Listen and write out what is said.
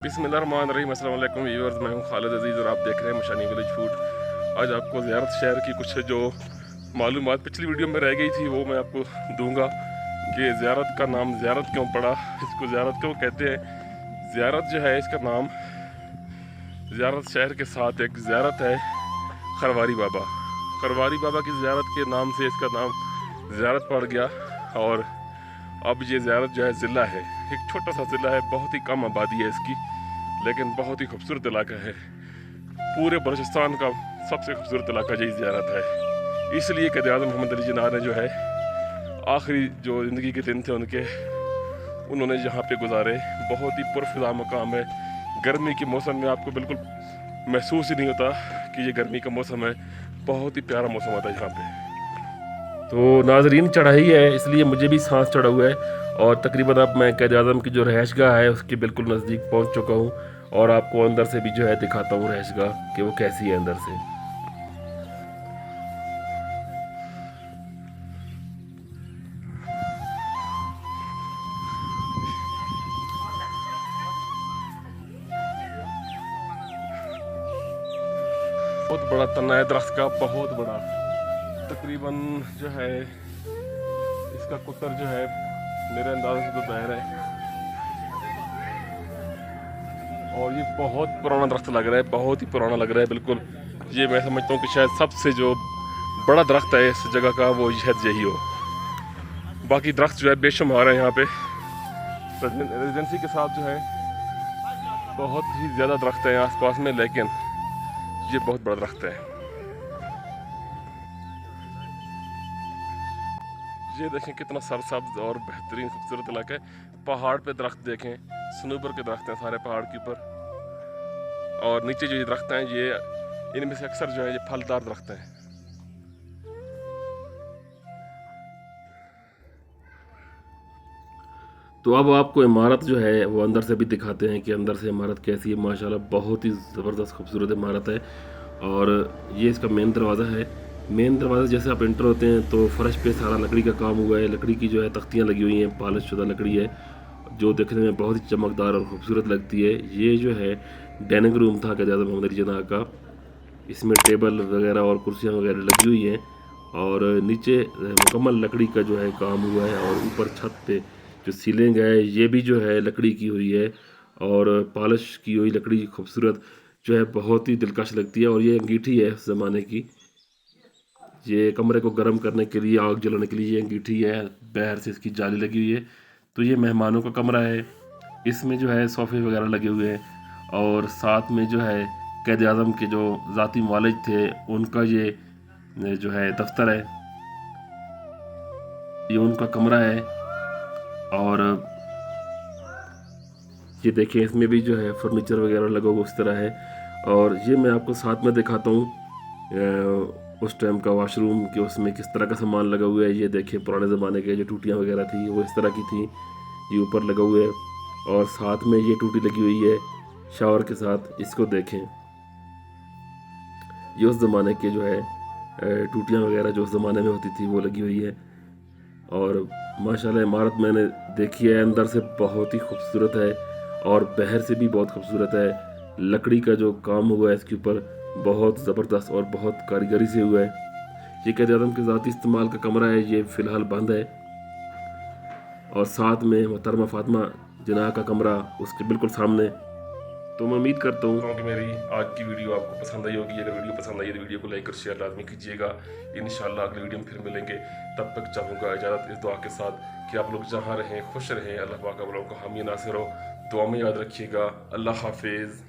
बिस्मिल्लाहिर्रहमानिर्रहीम, अस्सलाम वालेकुम व्यूअर्स। मैं हूं खालिद अजीज़ और आप देख रहे हैं मशानी विलेज फूड। आज आपको ज़ियारत शहर की कुछ जो मालूमात पिछली वीडियो में रह गई थी वो मैं आपको दूंगा कि ज़ियारत का नाम ज़ियारत क्यों पड़ा, इसको ज़ियारत क्यों कहते हैं। ज़ियारत जो है इसका नाम ज़ियारत शहर के साथ एक ज़ियारत है खरवारी बाबा। खरवारी बाबा की ज़ियारत के नाम से इसका नाम ज़ियारत पड़ गया। और अब ये ज़ियारत जो है ज़िला है, एक छोटा सा ज़िला है, बहुत ही कम आबादी है इसकी, लेकिन बहुत ही खूबसूरत इलाका है। पूरे बलूचिस्तान का सबसे खूबसूरत इलाका यही ज़ियारत है। इसलिए क़ायद-ए-आज़म मोहम्मद अली जिन्ना ने जो है आखिरी जो ज़िंदगी के दिन थे उनके, उन्होंने यहाँ पे गुजारे। बहुत ही पुरफ़िज़ा मकाम है। गर्मी के मौसम में आपको बिल्कुल महसूस ही नहीं होता कि ये गर्मी का मौसम है। बहुत ही प्यारा मौसम आता है यहाँ पे। तो नाजरीन, चढ़ाई है इसलिए मुझे भी सांस चढ़ा हुआ है। और तकरीबन अब मैं क़ायद-ए-आज़म की जो रहायशगाह है उसके बिल्कुल नज़दीक पहुँच चुका हूँ। और आपको अंदर से भी जो है दिखाता हूँ रहायशगाह कि वो कैसी है अंदर से। बहुत बड़ा तना है दरख्त का, बहुत बड़ा। तकरीबन जो है इसका कुतर जो है मेरे अंदाज़े से तो दायर है। और ये बहुत पुराना दरख्त लग रहा है, बहुत ही पुराना लग रहा है बिल्कुल। ये मैं समझता हूँ कि शायद सबसे जो बड़ा दरख्त है इस जगह का वो शायद यही हो। बाकी दरख्त जो है बेशुमार है यहाँ पे। रेजिडेंसी के साथ जो है बहुत ही ज़्यादा दरख्त हैं आसपास में, लेकिन ये बहुत बड़ा दरख्त है। ये देखें कितना सरसब्ज और बेहतरीन खूबसूरत इलाका है। पहाड़ पे दरख्त देखें, सनूबर के दरख्त हैं सारे पहाड़ के ऊपर। और नीचे जो ये दरख्त हैं ये इनमें से अक्सर जो है ये फलदार दरख्त हैं। तो अब आपको इमारत जो है वो अंदर से भी दिखाते हैं कि अंदर से इमारत कैसी है। माशाल्लाह बहुत ही ज़बरदस्त खूबसूरत इमारत है। और ये इसका मेन दरवाज़ा है। मेन दरवाज़ा जैसे आप एंटर होते हैं तो फ़र्श पे सारा लकड़ी का काम हुआ है। लकड़ी की जो है तख्तियाँ लगी हुई हैं, पॉलिश शुदा लकड़ी है जो देखने में बहुत ही चमकदार और खूबसूरत लगती है। ये जो है डाइनिंग रूम था क़ायद-ए-आज़म मोहम्मद अली जिन्ना का। इसमें टेबल वगैरह और कुर्सियाँ वगैरह लगी हुई हैं। और नीचे मुकम्मल लकड़ी का जो है काम हुआ है। और ऊपर छत पे जो सीलिंग है ये भी जो है लकड़ी की हुई है और पॉलिश की हुई लकड़ी खूबसूरत जो है बहुत ही दिलकश लगती है। और ये अंगीठी है उस ज़माने की। ये कमरे को गर्म करने के लिए, आग जलाने के लिए ये अंगीठी है। बाहर से इसकी जाली लगी हुई है। तो ये मेहमानों का कमरा है। इसमें जो है सोफ़े वगैरह लगे हुए हैं। और साथ में जो है क़ायद-ए-आज़म के जो ज़ाती मुआलिज थे उनका ये जो है दफ्तर है, ये उनका कमरा है। और ये देखिए इसमें भी जो है फर्नीचर वगैरह लगा हुआ उस तरह है। और ये मैं आपको साथ में दिखाता हूँ उस टाइम का वॉशरूम कि उसमें किस तरह का सामान लगा हुआ है। ये देखिए पुराने ज़माने के जो टूटियाँ वगैरह थी वो इस तरह की थी, ये ऊपर लगा हुआ है। और साथ में ये टूटी लगी हुई है शावर के साथ। इसको देखें, ये उस ज़माने के जो है टूटियाँ वगैरह जो उस ज़माने में होती थी वो लगी हुई है। और माशाल्लाह इमारत मैंने देखी है, अंदर से बहुत ही खूबसूरत है और बाहर से भी बहुत खूबसूरत है। लकड़ी का जो काम हुआ है इसके ऊपर बहुत ज़बरदस्त और बहुत कारीगरी से हुआ है। ये क़ायद-ए-आज़म के ज़ाती इस्तेमाल का कमरा है, ये फ़िलहाल बंद है। और साथ में मोहतरमा फ़ातिमा जिन्ना का कमरा उसके बिल्कुल सामने। तो मैं उम्मीद करता हूँ कि मेरी आज की वीडियो आपको पसंद आई होगी। अगर वीडियो पसंद आई तो वीडियो को लाइक और शेयर लाजमी कीजिएगा। इंशाल्लाह अगली वीडियो में फिर मिलेंगे। तब तक चाहूँगा इजाज़त इस दुआ के साथ कि आप लोग जहाँ रहें खुश रहें, अल्लाह पाक आप लोगों को हामी नासिर हो। दुआ में याद रखिएगा। अल्लाह हाफिज़।